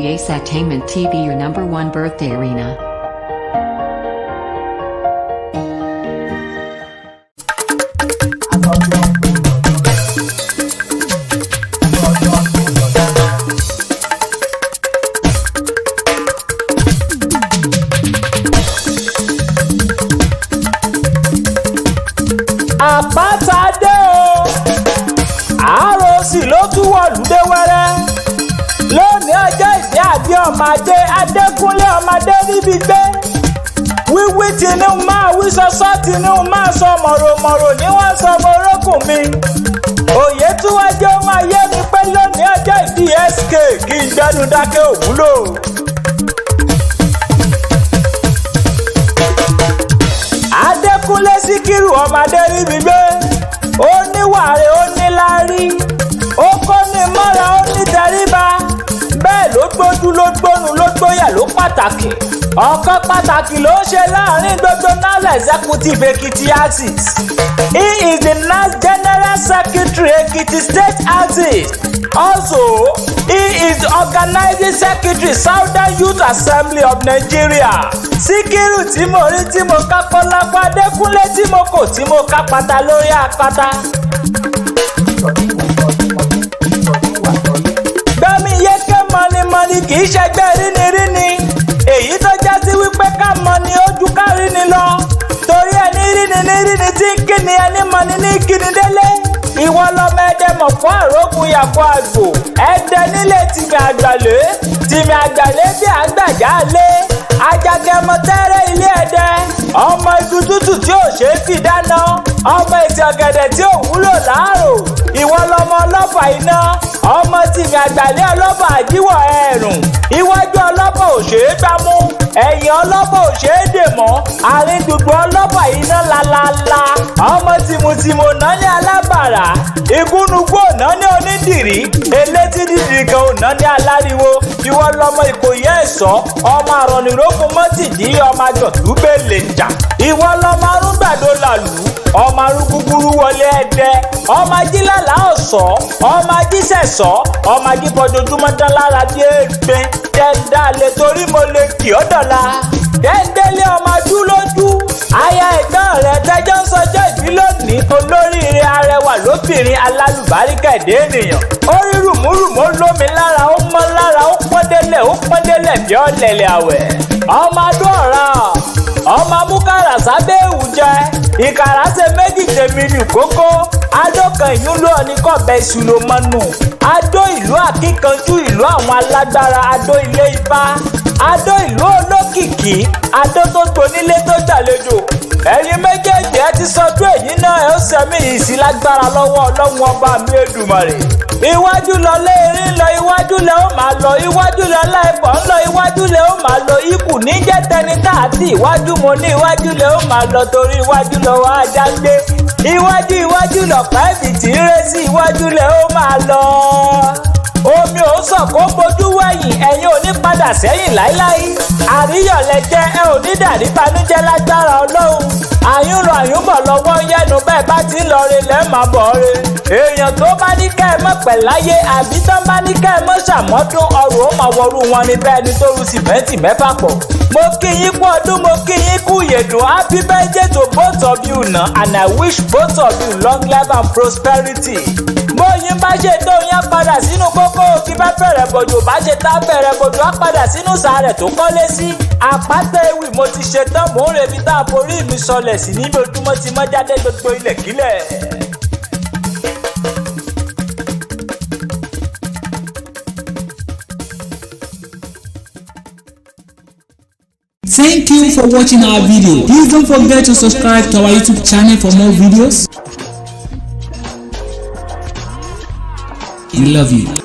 Entertainment TV, your #1 birthday arena. Àpáta dé o, àròsì ló tún wọ̀lú dé wẹ́rẹ́. Lónìí ọjọ́ ìdí àbí ọmọdé Adékúnlé ọmọdé níbi gbé. Wíwí tinú máa wí sọ́sọ́ tinú máa sọ mọ̀rọ̀mọ̀rọ̀ ní wọ́n sọ ọmọ orókùn mi. Òye tí wọ́n jẹ́ ọmọ ayé mi pé lónìí ọjọ́ ìdí SK kí n gbẹ́nu dákẹ́ òwúlò. Adékúnlé Síkírù ọmọdé níbi gbé. Ó níwàre ó níláárí. Ó kọ́ ní mọ́ra ó ní tẹríba. Bẹ́ẹ̀ ló gbójú ló gbónu ló gbóyà ló pàtàkì. Ọ̀kan pàtàkì ló ṣe láàrin gbogbo NAL Executive Ekiti Axis. He is the NAL General Secretary Ekiti State Axis. Also, he is the Organizing Secretary Southern Youth Assembly of Nigeria. Síkírù tí mo rí tí mo ká kọ́lápá, Adékúnlé tí mo kò tí mo ká pátá lórí àpáta. Gbẹ́mi yéké mọ́nimọ́ni kì í ṣẹgbẹ́ ríniríni. Èyí tó já sí wípé ká mọ ni ojú ká ríni lọ. Torí ẹni ríni ní ríni tí ń kíni ẹni mọ́ni ní kíni délé. Ìwọ lọmọ ẹdẹ mọ̀ fún àrókùn yàgò àgbò. Ẹdẹ nílé tìmì àgbàlé. Tìmì àgbàlé bí àgbàjá lé. Ajagẹmọ tẹ́rẹ́ ilé ẹdẹ. Ọmọ igun tútù tí ò ṣeé fi dáná. Ọmọ ìtì ọ̀gẹ̀dẹ̀ tí ò wúlò láàrò. Ìwọ lọmọ ọlọ́fà iná. Ọmọ tìmì àgbàlé ọlọ́fà àjíwọ̀ ẹ̀rùn. Iwájú ọlọ́fà ò ṣeé gbámú. Ẹ̀yìn ọlọ́fà ò ṣeé dè mọ́. Àárín gbùngbùn ọlọ́fà iná lalala. Ọmọ tìmùtìmù náà ní alábàrà. Igúnnugún ọ̀nà ní onídìrí. Elétí dídìrí kan ọ̀nà ní aláriwo. Ìwọ lọmọ Ìkòyí ẹ̀ṣọ́. Ọmọ àrọ̀nìrógún mọ́tìdí ọmọ àjọ̀dún bẹ́ẹ̀lẹ̀ ń jà. Ìwọ lọmọ arúgbàdo làlú. Ọmọ arúgbúgbúrú wọlé ẹdẹ. Ọmọ ajílàlá ọ̀ṣọ́. Ọmọ ajíṣẹ̀ṣọ́. Ọmọ ajífọdójúmọ́ dán lára bí ègbé. Dẹ́ndà lè torí mo lè kì ọ́ dọ̀la. Dẹ́ndélé ọmọ adúlójú. Aya ẹ̀gbọ́n rẹ̀ tẹ́jọ́ ń sọjọ́ ìbí lónìí. Olóríire arẹwà lóbìnrin alálùbáríkà èdè ènìyàn. Ó rí rùmúrùmú lómi lára ó mọ́ lára ó pọ́n délẹ̀ bí ọ̀lẹ̀lẹ̀ àwẹ̀. Ọmọ adó ọ̀ra ọmọ amúkàrà sábẹ́ èwù jẹ. Ìkàrà ṣe méjì tèmi nì kókó. Adó kan ìyún ló ní kọ̀bẹ ìṣúlò mọ́nù. Adó ìlú àkíkanjú ìlú àwọn alágbára. Adó ilé Ifá. Adó ìlú olókìkí. Adó tó gbonílé tó gbàlejò. Ẹ̀yin méjèèjì ẹ ti sọdún èyí náà ẹ ó sẹ́mi ìsìlágbára lọ́wọ́ Ọlọ́run ọba mi Èdùmàrè. Iwájú lọ léèrè ń lọ iwájú lẹ ó máa lọ iwájú lẹ láìpọ̀ ń lọ iwájú lẹ ó máa lọ ikú níjẹ́ tẹni káàtì iwájú mo ní iwájú lẹ ó máa lọ torí iwájú lọ wá ajá gbé. Iwájú lọ̀pá ẹ̀bì tí ń ré sí iwájú lẹ ó máa lọ. Omi ò sàn kó bojú wẹ̀yìn ẹ̀yin ò ní padà sẹ́yìn láíláí. Àríyànlẹ̀ jẹ́ ẹ ò ní dàrí banújẹ́ lágbára Ọlọ́run. Àyúnlọ àyúnbọ̀ lọ́wọ́ yẹnu bẹ́ẹ̀ bá ti ń lọ re lẹ́ẹ̀ máa bọ̀ re. Èèyàn tó bá ní kẹ́ ẹ mọ̀ pẹ̀ láyé àbí tán bá ní kẹ́ ẹ mọ̀ ṣàmọ́dún ọrùn ó máa wọrú wọn ní bẹ́ẹ̀ ni tó ru sìmẹ́ǹtì mẹ́fà pọ̀. Mo kí yín kú ọdún mo kí yín kú ìyèdùn happy birthday to both of you na and I wish both of you long life and prosperity. Bóyin bá ṣe tó yẹn padà sínú kókó òkè bá bẹ̀rẹ̀ bòjò bá ṣe tá bẹ̀rẹ̀ bòjò á padà sínú sàárẹ̀ tó kọ́lé sí. Àpáta ewì mo ti ṣe tán mò ń rebi tá a forí mi sọlẹ̀ sí níbi ojúmọ́ ti mọ́ jáde gbogbo ilẹ̀ kílẹ̀. Thank you for watching our video. Please don't forget to subscribe to our YouTube channel for more videos. We love you.